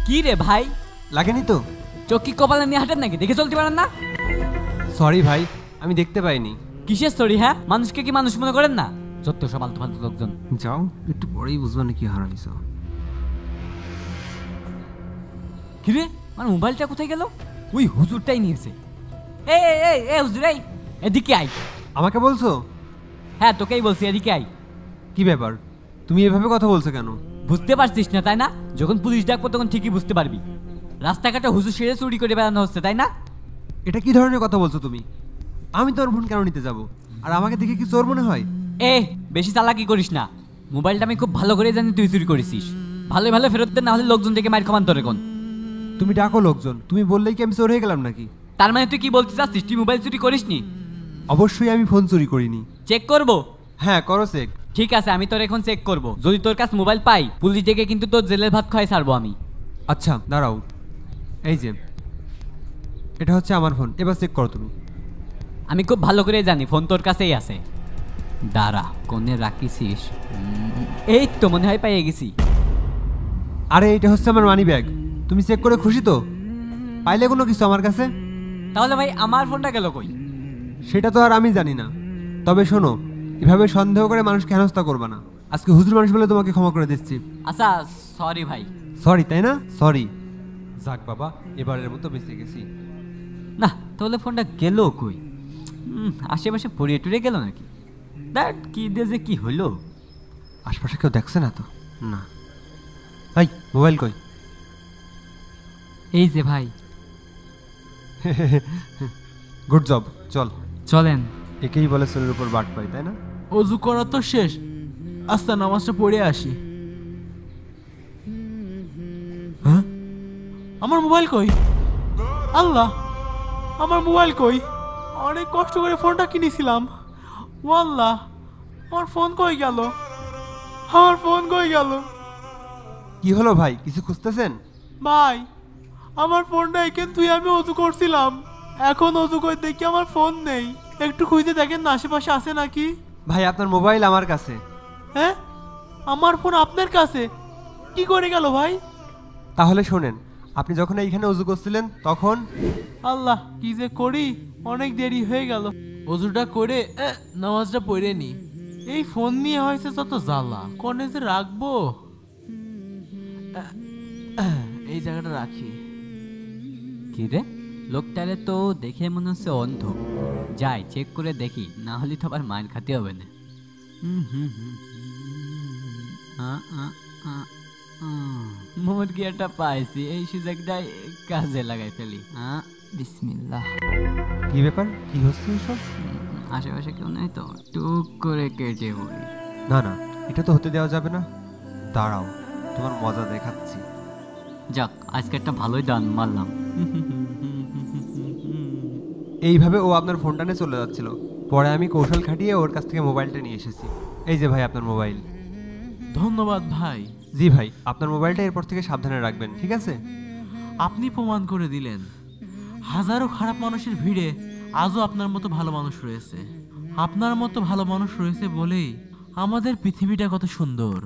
কি রে ভাই, লাগেনি তো? চোখ কি কপালে নিয়ে হাঁটেন নাকি? দেখে চলতে পারেন না? সরি ভাই, আমি দেখতে পাইনি। কিসের সরি? হ্যাঁ, মানুষকে কি মানুষ মনে করেন না? যত সব আলতু ফালতু লোকজন। যাও, একটু পরেই বুঝবা না কি হারাইছো। কিরে, আমার মোবাইলটা কোথায় গেল? ওই হুজুরটাই নিয়েছে। এ হুজুর, এদিকে আই। আমাকে বলছো? হ্যাঁ, তোকেই বলছি, এদিকে আই। কি ব্যাপার, তুমি এভাবে কথা বলছো কেন? বুঝতে পারছিস না তাই না? যখন পুলিশ ডাকবো তখন ঠিকই বুঝতে পারবি। রাস্তাঘাটে হুজুর সেরে চুরি করে বেড়ানো হচ্ছে তাই না? এটা কি ধরনের কথা বলছো তুমি? আমি তোর ফোন কেন নিতে যাব? আর আমাকে দেখে কি চোর মনে হয়? বেশি চালাকি করিস না। মোবাইলটা আমি খুব ভালো করে জানি তুই চুরি করেছিস। ভালো ভালো ফেরত দে, না হলে লোকজন থেকে মার খামান তোর এখন। তুমি ডাকো লোকজন, তুমি বললেই কি আমি চোর হয়ে গেলাম নাকি? তার মানে তুই কি বলতে চাচ্ছিস তুই মোবাইল চুরি করিসনি? অবশ্যই আমি ফোন চুরি করিনি। চেক করবো? হ্যাঁ করো চেক। ঠিক আছে, আমি তোর এখন চেক করব। যদি তোর কাছে মোবাইল পাই, পুলিশ ডেকে কিন্তু তোর জেলের ভাত খাওয়াই ছাড়বো আমি। আচ্ছা দাঁড়াও, এই যে এটা হচ্ছে আমার ফোন, এবার চেক করো তুমি। আমি খুব ভালো করে জানি ফোন তোর কাছেই আছে। দাঁড়া, কোনে রাখিসিস? এই তো মনে হয় পেয়ে গেছি। আরে এটা হচ্ছে আমার মানি ব্যাগ। তুমি চেক করে খুশি তো? পাইলে কোনো কিছু আমার কাছে? তাহলে ভাই আমার ফোনটা গেল কই? সেটা তো আর আমি জানি না। তবে শোনো, এভাবে সন্দেহ করে মানুষকে হেনস্থা করবে না। আজকে হুজুর মানুষ বলে তোমাকে ক্ষমা করে দিচ্ছি। আচ্ছা, সরি ভাই। সরি তাই না? সরি। যাক বাবা, এবারের মতো বেঁচে গেছি। না, তাহলে ফোনটা গেল কই? আশেপাশে পড়িয়ে টুড়ে গেল নাকি? দেখ কি দিয়ে যে কি হইলো। আশপাশে কেউ দেখছে না তো? না। ভাই মোবাইল কই? এই যে ভাই। গুড জব, চল। চলেন। একেই বলে চুলের উপর বাট পাই, তাই না? অজু করা তো শেষ, আস্তা নামাজটা পড়ে আসি। হ্যাঁ, আমার মোবাইল কই? আল্লাহ, আমার মোবাইল কই? অনেক কষ্ট করে ফোনটা কিনেছিলাম। ও আল্লাহ, আমার ফোন কই গেল? আমার ফোন কই গেল? কি হলো ভাই, কিছু খুঁজতেছেন? ভাই, আমার ফোনটা এখান তুই আমি অজু করছিলাম, এখন অজু করে দেখি আমার ফোন নেই। একটু খুঁজে দেখেন না আশেপাশে আছে নাকি। ভাই আপনার মোবাইল আমার কাছে। হ্যাঁ, আমার ফোন আপনার কাছে কি করে গেল ভাই? তাহলে শোনেন, আপনি যখন এইখানে অজু করছিলেন তখন। আল্লাহ, কি যে করি, অনেক দেরি হয়ে গেল। অজুটা করে নামাজটা পড়ে নি। এই ফোন নিয়ে হয়েছে যত জ্বালা, কোনে যে রাখবো? এই জায়গাটা রাখি। কি রে, লোকটারে তো দেখে মনে হচ্ছে অন্ধ। যাই চেক করে দেখি, না হলে তো আবার মার খাতে হবে না। মুরগি একটা পাইছি, এই সুযোগটাই কাজে লাগাই ফেলি। বিসমিল্লাহ। কি ব্যাপার, কি হচ্ছে এসব? আশেপাশে কেউ নাই তো, টুক করে কেটে পড়ি। না না, এটা তো হতে দেওয়া যাবে না। দাঁড়াও, তোমার মজা দেখাচ্ছি। যাক, আজকে একটা ভালোই দান মারলাম। এইভাবে ও আপনার ফোনটা নিয়ে চলে যাচ্ছিল, পরে আমি কৌশল খাটিয়ে ওর কাছ থেকে মোবাইলটা নিয়ে এসেছি। এই যে ভাই আপনার মোবাইল। ধন্যবাদ ভাই। জি ভাই, আপনার মোবাইলটা এরপর থেকে সাবধানে রাখবেন, ঠিক আছে? আপনি প্রমাণ করে দিলেন, হাজারো খারাপ মানুষের ভিড়ে আজও আপনার মতো ভালো মানুষ রয়েছে। আপনার মতো ভালো মানুষ রয়েছে বলেই আমাদের পৃথিবীটা কত সুন্দর।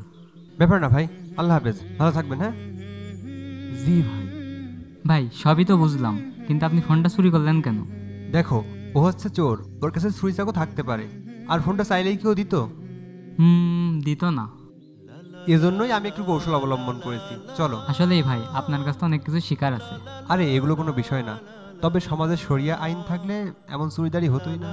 ব্যাপার না ভাই, আল্লাহ হাফেজ, ভালো থাকবেন। হ্যাঁ জি ভাই। ভাই সবই তো বুঝলাম, কিন্তু আপনি ফোনটা চুরি করলেন কেন? দেখো, ও হচ্ছে চোর, ওর কাছে ছুরি চাকু থাকতে পারে। আর ফোনটা চাইলেই কেউ দিত? দিত না। এজন্যই আমি একটু কৌশল অবলম্বন করেছি। চলো। আসলেই ভাই, আপনার কাছে অনেক কিছু শিকার আছে। আরে এগুলো কোনো বিষয় না, তবে সমাজে শরিয়া আইন থাকলে এমন চুরিদারি হতোই না।